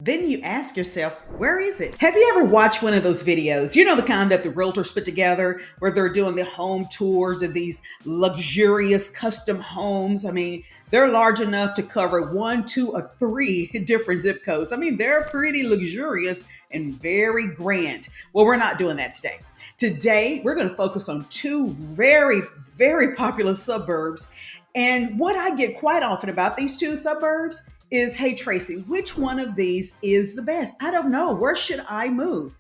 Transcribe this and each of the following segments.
then you ask yourself, where is it? Have you ever watched one of those videos? You know, the kind that the realtors put together where they're doing the home tours of these luxurious custom homes. I mean, they're large enough to cover 1, 2, or 3 different zip codes. I mean, they're pretty luxurious and very grand. Well, we're not doing that today. Today, we're going to focus on 2 very, very popular suburbs. And what I get quite often about these 2 suburbs is, hey, Tracy, which one of these is the best? I don't know. Where should I move?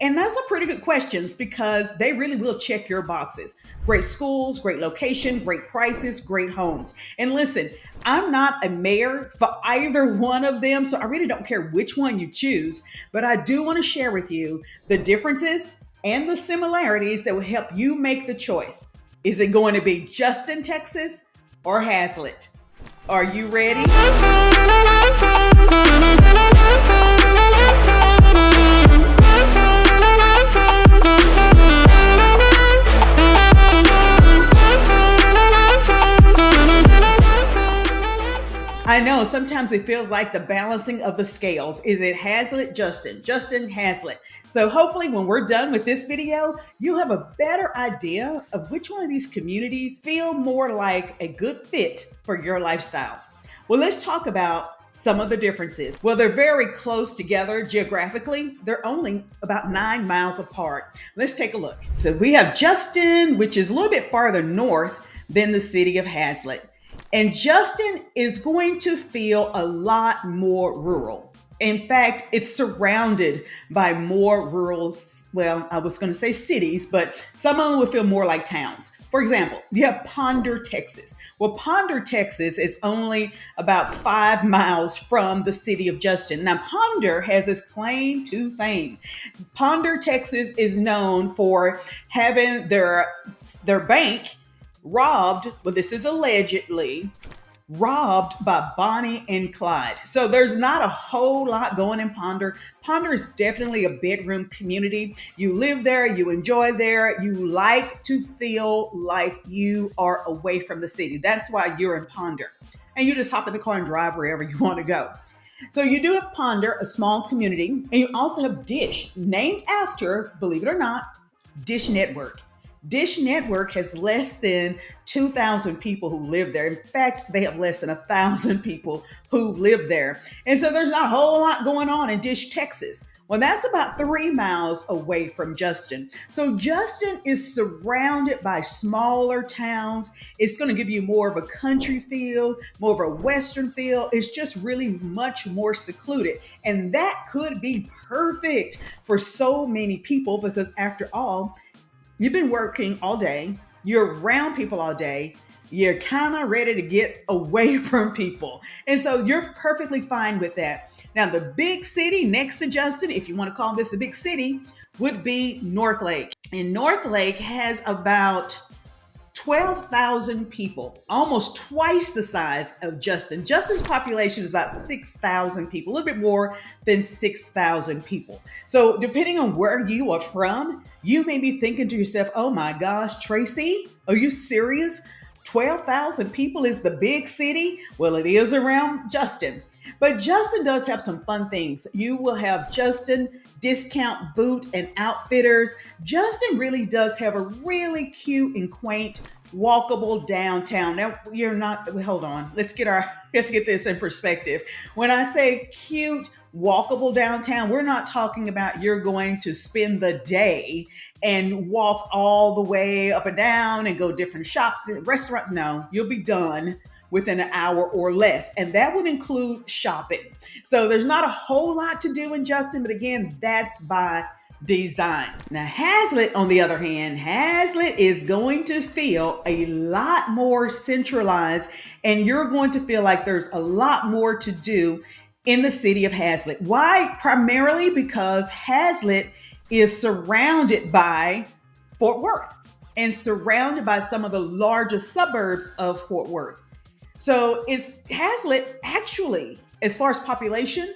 And that's a pretty good questions because they really will check your boxes. Great schools, great location, great prices, great homes. And listen, I'm not a mayor for either one of them, so I really don't care which one you choose, but I do want to share with you the differences and the similarities that will help you make the choice. Is it going to be Justin, Texas, or Haslet? Are you ready? I know sometimes it feels like the balancing of the scales. Is it Haslet, Justin, Haslet? So hopefully when we're done with this video, you'll have a better idea of which one of these communities feel more like a good fit for your lifestyle. Well, let's talk about some of the differences. Well, they're very close together geographically. They're only about 9 miles apart. Let's take a look. So we have Justin, which is a little bit farther north than the city of Haslet. And Justin is going to feel a lot more rural. In fact, it's surrounded by more rural, well, I was going to say cities, but some of them would feel more like towns. For example, you have Ponder, Texas. Well, Ponder, Texas is only about 5 miles from the city of Justin. Now, Ponder has its claim to fame. Ponder, Texas is known for having their bank robbed, well, this is allegedly, robbed by Bonnie and Clyde. So there's not a whole lot going in Ponder. Ponder is definitely a bedroom community. You live there, you enjoy there, you like to feel like you are away from the city. That's why you're in Ponder. And you just hop in the car and drive wherever you want to go. So you do have Ponder, a small community, and you also have Dish, named after, believe it or not, Dish Network. Dish Network has less than 2,000 people who live there. In fact, they have less than 1,000 people who live there. And so there's not a whole lot going on in Dish, Texas. Well, that's about 3 miles away from Justin. So Justin is surrounded by smaller towns. It's going to give you more of a country feel, more of a Western feel. It's just really much more secluded. And that could be perfect for so many people because after all, you've been working all day, you're around people all day, you're kind of ready to get away from people. And so you're perfectly fine with that. Now, the big city next to Justin, if you want to call this a big city, would be Southlake. And Southlake has about 12,000 people, almost twice the size of Justin. Justin's population is about 6,000 people, a little bit more than 6,000 people. So depending on where you are from, you may be thinking to yourself, oh my gosh, Tracy, are you serious? 12,000 people is the big city? Well, it is around Justin. But Justin does have some fun things. You will have Justin Discount Boot and Outfitters. Justin really does have a really cute and quaint walkable downtown. Now, you're not, hold on, let's get this in perspective. When I say cute, walkable downtown, we're not talking about you're going to spend the day and walk all the way up and down and go different shops and restaurants. No, you'll be done within an hour or less. And that would include shopping. So there's not a whole lot to do in Justin, but again, that's by design. Now, Haslet, on the other hand, Haslet is going to feel a lot more centralized, and you're going to feel like there's a lot more to do in the city of Haslet. Why? Primarily because Haslet is surrounded by Fort Worth and surrounded by some of the largest suburbs of Fort Worth. So is Haslet actually, as far as population,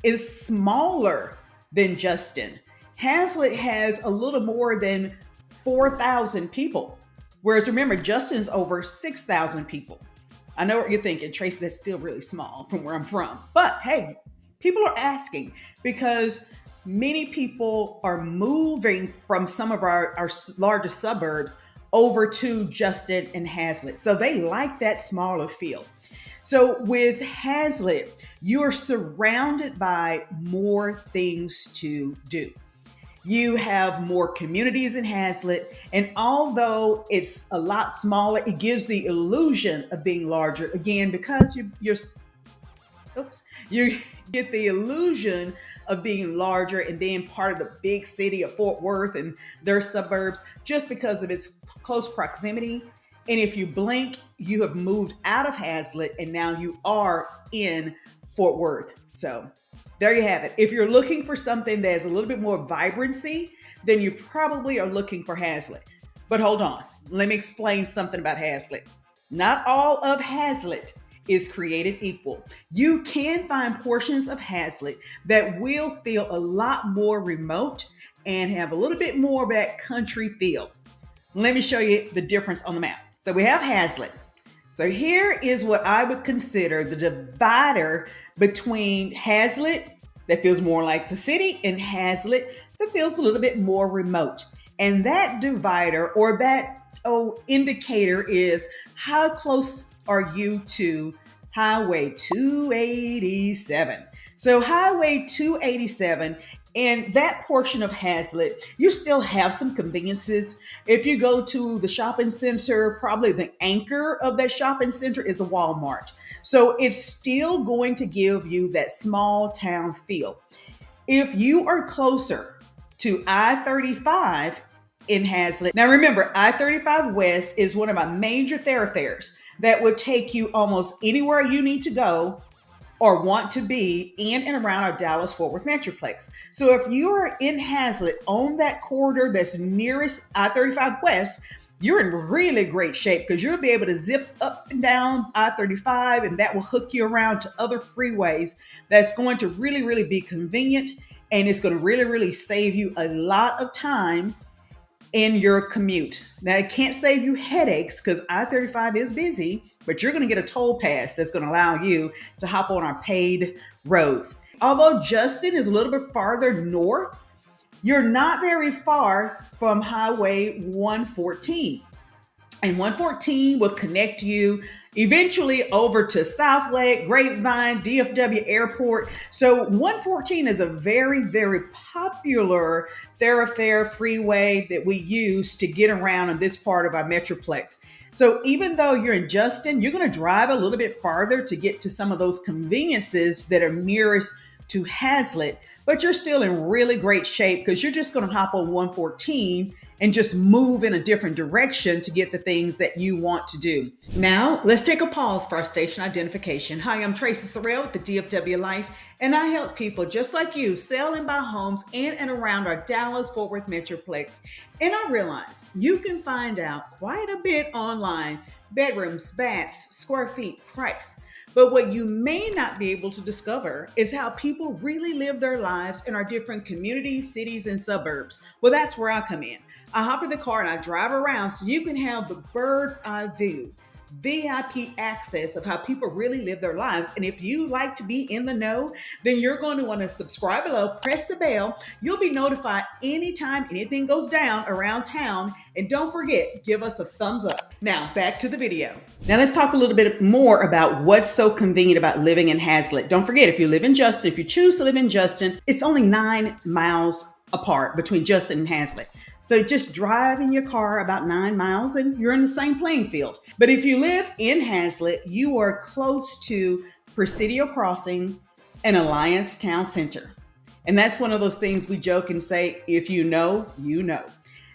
is smaller than Justin. Haslet has a little more than 4,000 people. Whereas remember, Justin's over 6,000 people. I know what you're thinking, Tracy, that's still really small from where I'm from. But hey, People are asking because many people are moving from some of our largest suburbs over to Justin and Haslet. So they like that smaller feel. So with Haslet, you're surrounded by more things to do. You have more communities in Haslet, and although it's a lot smaller, it gives the illusion of being larger again because you get the illusion of being larger and being part of the big city of Fort Worth and their suburbs just because of its close proximity. And if you blink, you have moved out of Haslet and now you are in Fort Worth. So there you have it. If you're looking for something that has a little bit more vibrancy, then you probably are looking for Haslet. But hold on, let me explain something about Haslet. Not all of Haslet is created equal. You can find portions of Haslet that will feel a lot more remote and have a little bit more of that country feel. Let me show you the difference on the map. So we have Haslet. So here is what I would consider the divider between Haslet that feels more like the city and Haslet that feels a little bit more remote. And that divider or that indicator is how close are you to Highway 287. So Highway 287 and that portion of Haslet, you still have some conveniences. If you go to the shopping center, probably the anchor of that shopping center is a Walmart. So it's still going to give you that small town feel. If you are closer to I-35 in Haslet, now remember, I-35 West is one of my major thoroughfares that would take you almost anywhere you need to go or want to be in and around our Dallas-Fort Worth Metroplex. So if you are in Haslet on that corridor that's nearest I-35 West, you're in really great shape because you'll be able to zip up and down I-35 and that will hook you around to other freeways. That's going to really, really be convenient and it's going to really, really save you a lot of time in your commute. Now, it can't save you headaches because I-35 is busy, but you're going to get a toll pass that's going to allow you to hop on our paid roads. Although Justin is a little bit farther north, you're not very far from Highway 114. And 114 will connect you eventually over to Southlake, Grapevine, DFW Airport. So 114 is a very, very popular thoroughfare freeway that we use to get around in this part of our Metroplex. So even though you're in Justin, you're going to drive a little bit farther to get to some of those conveniences that are nearest to Haslet, but you're still in really great shape because you're just going to hop on 114 and just move in a different direction to get the things that you want to do. Now, let's take a pause for our station identification. Hi, I'm Tracy Sorrell with the DFW Life, and I help people just like you sell and buy homes in and around our Dallas-Fort Worth Metroplex. And I realize you can find out quite a bit online: bedrooms, baths, square feet, price. But what you may not be able to discover is how people really live their lives in our different communities, cities, and suburbs. Well, that's where I come in. I hop in the car and I drive around so you can have the bird's eye view, VIP access of how people really live their lives. And if you like to be in the know, then you're going to want to subscribe below, press the bell. You'll be notified anytime anything goes down around town. And don't forget, give us a thumbs up. Now, back to the video. Now let's talk a little bit more about what's so convenient about living in Haslet. Don't forget, if you live in Justin, if you choose to live in Justin, it's only 9 miles apart between Justin and Haslet. So just drive in your car about 9 miles and you're in the same playing field. But if you live in Haslet, you are close to Presidio Crossing and Alliance Town Center. And that's one of those things we joke and say, if you know, you know.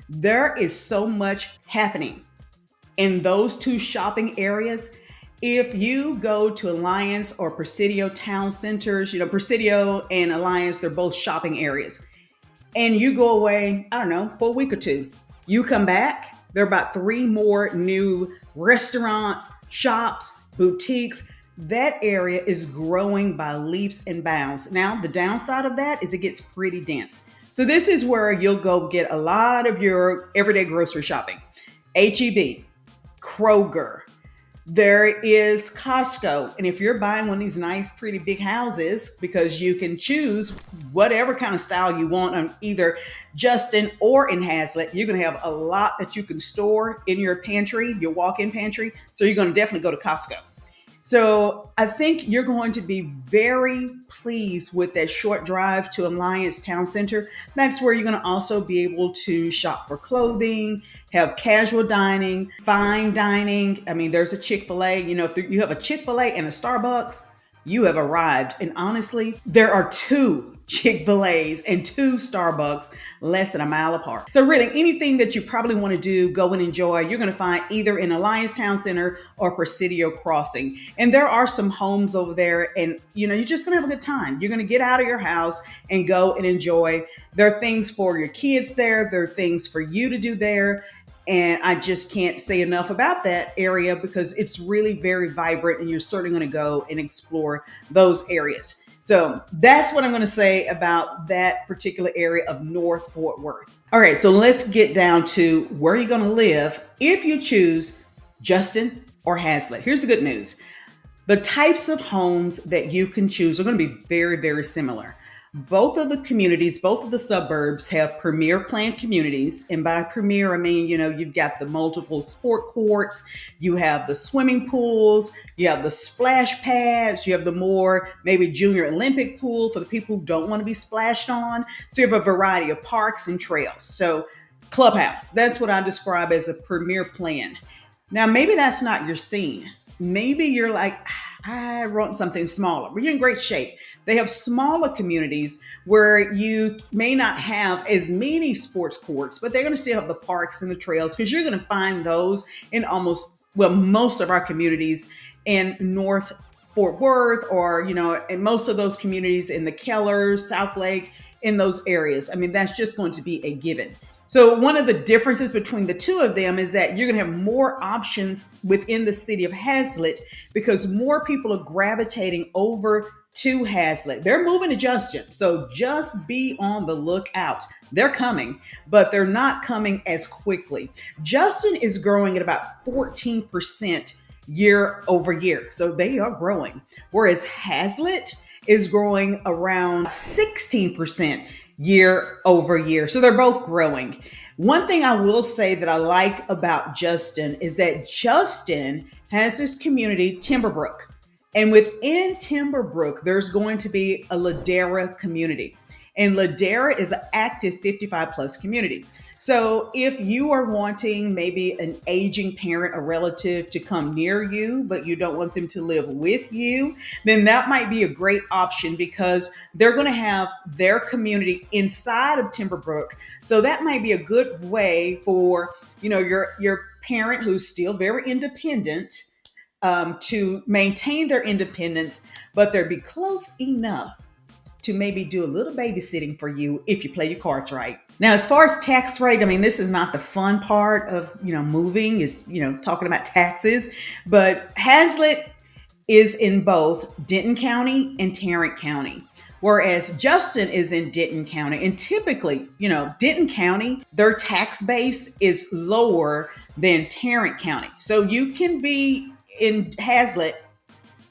There is so much happening in those two shopping areas. If you go to Alliance or Presidio Town Centers, Presidio and Alliance, they're both shopping areas. And you go away, I don't know, for a week or two. You come back, there are about 3 more new restaurants, shops, boutiques. That area is growing by leaps and bounds. Now, the downside of that is it gets pretty dense. So this is where you'll go get a lot of your everyday grocery shopping. H-E-B, Kroger, There is Costco. And if you're buying one of these nice, pretty big houses, because you can choose whatever kind of style you want on either Justin or in Haslet, you're going to have a lot that you can store in your pantry, your walk-in pantry. So you're going to definitely go to Costco. So I think you're going to be very pleased with that short drive to Alliance Town Center. That's where you're going to also be able to shop for clothing, have casual dining, fine dining. I mean, there's a Chick-fil-A. You know, if you have a Chick-fil-A and a Starbucks, you have arrived. And honestly, there are two Chick-fil-A's and two Starbucks less than a mile apart. So really, anything that you probably want to do, go and enjoy, you're going to find either in Alliance Town Center or Presidio Crossing. And there are some homes over there, and you're just going to have a good time. You're going to get out of your house and go and enjoy. There are things for your kids there. There are things for you to do there. And I just can't say enough about that area because it's really very vibrant, and you're certainly going to go and explore those areas. So that's what I'm going to say about that particular area of North Fort Worth. All right, so let's get down to where you're going to live if you choose Justin or Haslet. Here's the good news. The types of homes that you can choose are going to be very, very similar. Both of the communities, both of the suburbs have premier planned communities. And by premier, I mean, you've got the multiple sport courts, you have the swimming pools, you have the splash pads, you have the more maybe junior Olympic pool for the people who don't want to be splashed on. So you have a variety of parks and trails. So clubhouse, that's what I describe as a premier plan. Now, maybe that's not your scene. Maybe you're like, I want something smaller. But you're in great shape. They have smaller communities where you may not have as many sports courts, but they're going to still have the parks and the trails, because you're going to find those in most of our communities in North Fort Worth, or, in most of those communities in the Keller, Southlake, in those areas. I mean, that's just going to be a given. So one of the differences between the two of them is that you're going to have more options within the city of Haslet, because more people are gravitating over to Haslet. They're moving to Justin. So just be on the lookout. They're coming, but they're not coming as quickly. Justin is growing at about 14% year over year. So they are growing. Whereas Haslet is growing around 16% year over year. So they're both growing. One thing I will say that I like about Justin is that Justin has this community, Timberbrook. And within Timberbrook, there's going to be a Ladera community. And Ladera is an active 55 plus community. So if you are wanting maybe an aging parent or relative to come near you, but you don't want them to live with you, then that might be a great option, because they're going to have their community inside of Timberbrook. So that might be a good way for, your parent who's still very independent, to maintain their independence, but they'll be close enough to maybe do a little babysitting for you if you play your cards right. Now, as far as tax rate, I mean, this is not the fun part of, moving, is, talking about taxes, but Haslet is in both Denton County and Tarrant County, whereas Justin is in Denton County. And typically, Denton County, their tax base is lower than Tarrant County. So you can be in Haslet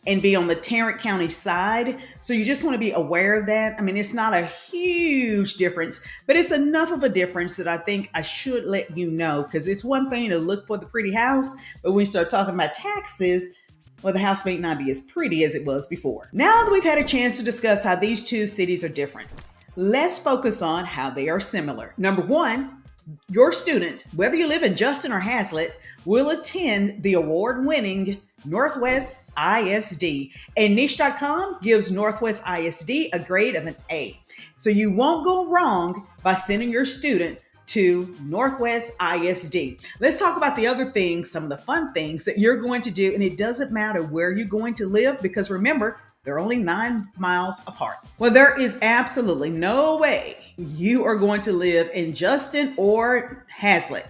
and be on the Tarrant County side. So you just want to be aware of that. I mean, it's not a huge difference, but it's enough of a difference that I think I should let you know, because it's one thing to look for the pretty house, but when we start talking about taxes, well, the house may not be as pretty as it was before. Now that we've had a chance to discuss how these two cities are different, let's focus on how they are similar. Number one, your student, whether you live in Justin or Haslet, will attend the award-winning Northwest ISD. And niche.com gives Northwest ISD a grade of an A. So you won't go wrong by sending your student to Northwest ISD. Let's talk about the other things, some of the fun things that you're going to do. And it doesn't matter where you're going to live, because remember, they're only 9 miles apart. Well, there is absolutely no way you are going to live in Justin or Haslet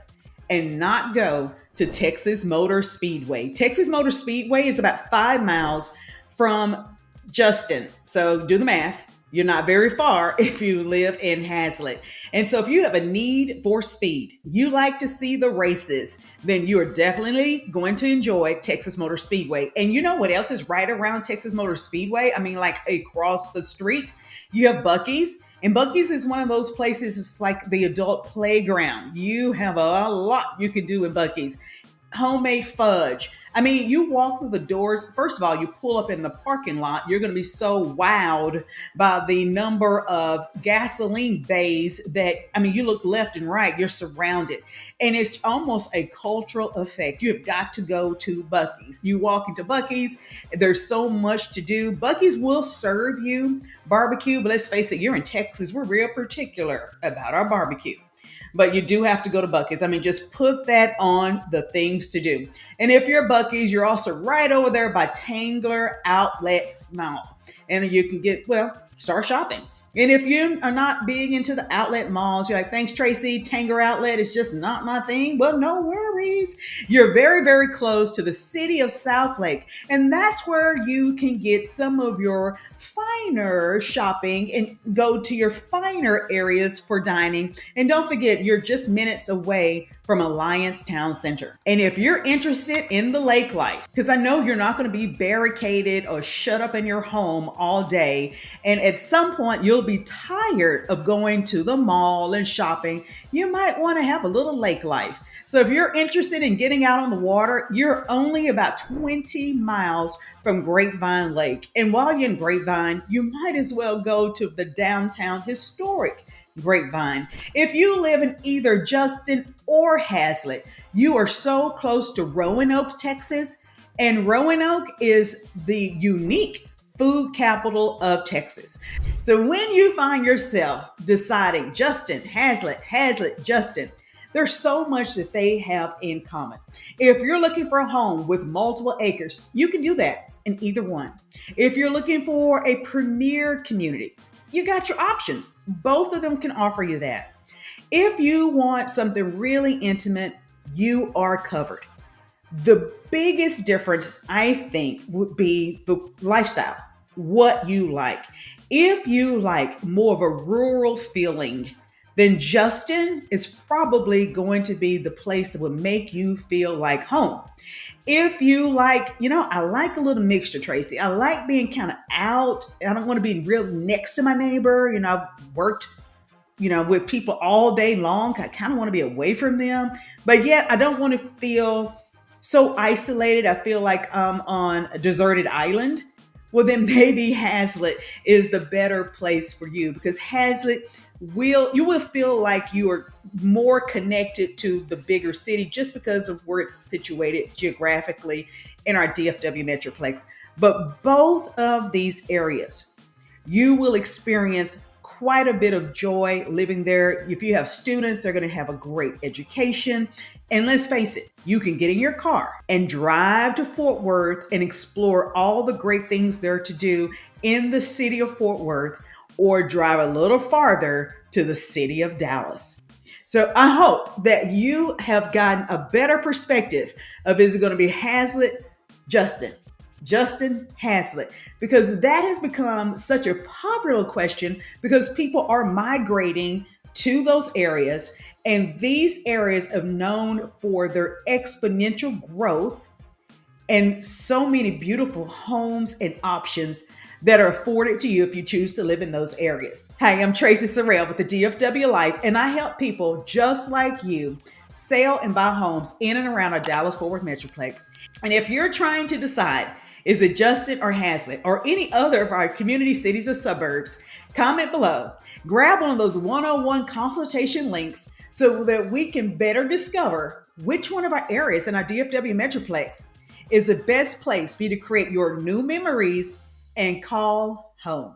and not go to Texas Motor Speedway. Texas Motor Speedway is about 5 miles from Justin. So do the math. You're not very far if you live in Haslet. And so if you have a need for speed, you like to see the races, then you are definitely going to enjoy Texas Motor Speedway. And you know what else is right around Texas Motor Speedway? I mean, like across the street, you have Buc-ee's. And Buc-ee's is one of those places, it's like the adult playground. You have a lot you can do in Buc-ee's. Homemade fudge. I mean, you walk through the doors. First of all, you pull up in the parking lot. You're going to be so wowed by the number of gasoline bays that, I mean, you look left and right, you're surrounded. And it's almost a cultural effect. You've got to go to Buc-ee's. You walk into Buc-ee's, there's so much to do. Buc-ee's will serve you barbecue, but let's face it, you're in Texas. We're real particular about our barbecue, but you do have to go to Buc-ee's. I mean, just put that on the things to do. And if you're Buc-ee's, you're also right over there by Tangler Outlet Mall. And you can get, well, start shopping. And if you are not big into the outlet malls, you're like, thanks, Tracy, Tanger Outlet is just not my thing. Well, no worries. You're very, very close to the city of Southlake. And that's where you can get some of your finer shopping and go to your finer areas for dining. And don't forget, you're just minutes away from Alliance Town Center. And if you're interested in the lake life, because I know you're not going to be barricaded or shut up in your home all day, and at some point you'll be tired of going to the mall and shopping, you might want to have a little lake life. So if you're interested in getting out on the water, you're only about 20 miles from Grapevine Lake. And while you're in Grapevine, you might as well go to the downtown historic Grapevine. If you live in either Justin or Haslet, you are so close to Roanoke, Texas. And Roanoke is the unique food capital of Texas. So when you find yourself deciding Justin, Haslet, Justin, there's so much that they have in common. If you're looking for a home with multiple acres, you can do that in either one. If you're looking for a premier community, you got your options. Both of them can offer you that. If you want something really intimate, you are covered. The biggest difference, I think, would be the lifestyle, what you like. If you like more of a rural feeling, then Justin is probably going to be the place that would make you feel like home. If you like, I like a little mixture, Tracy. I like being kind of out. I don't want to be real next to my neighbor. I've worked, with people all day long. I kind of want to be away from them, but yet I don't want to feel so isolated. I feel like I'm on a deserted island. Well, then maybe Haslet is the better place for you, because Haslet you will feel like you are more connected to the bigger city just because of where it's situated geographically in our DFW Metroplex. But both of these areas, you will experience quite a bit of joy living there. If you have students, they're going to have a great education. And let's face it, you can get in your car and drive to Fort Worth and explore all the great things there to do in the city of Fort Worth, or drive a little farther to the city of Dallas. So I hope that you have gotten a better perspective of, is it going to be Haslet, Justin, Haslet? Because that has become such a popular question, because people are migrating to those areas, and these areas are known for their exponential growth and so many beautiful homes and options that are afforded to you if you choose to live in those areas. Hi, I'm Tracy Sorrell with the DFW Life, and I help people just like you sell and buy homes in and around our Dallas-Fort Worth Metroplex. And if you're trying to decide, is it Justin or Haslet or any other of our community cities or suburbs, comment below. Grab one of those one-on-one consultation links so that we can better discover which one of our areas in our DFW Metroplex is the best place for you to create your new memories and call home.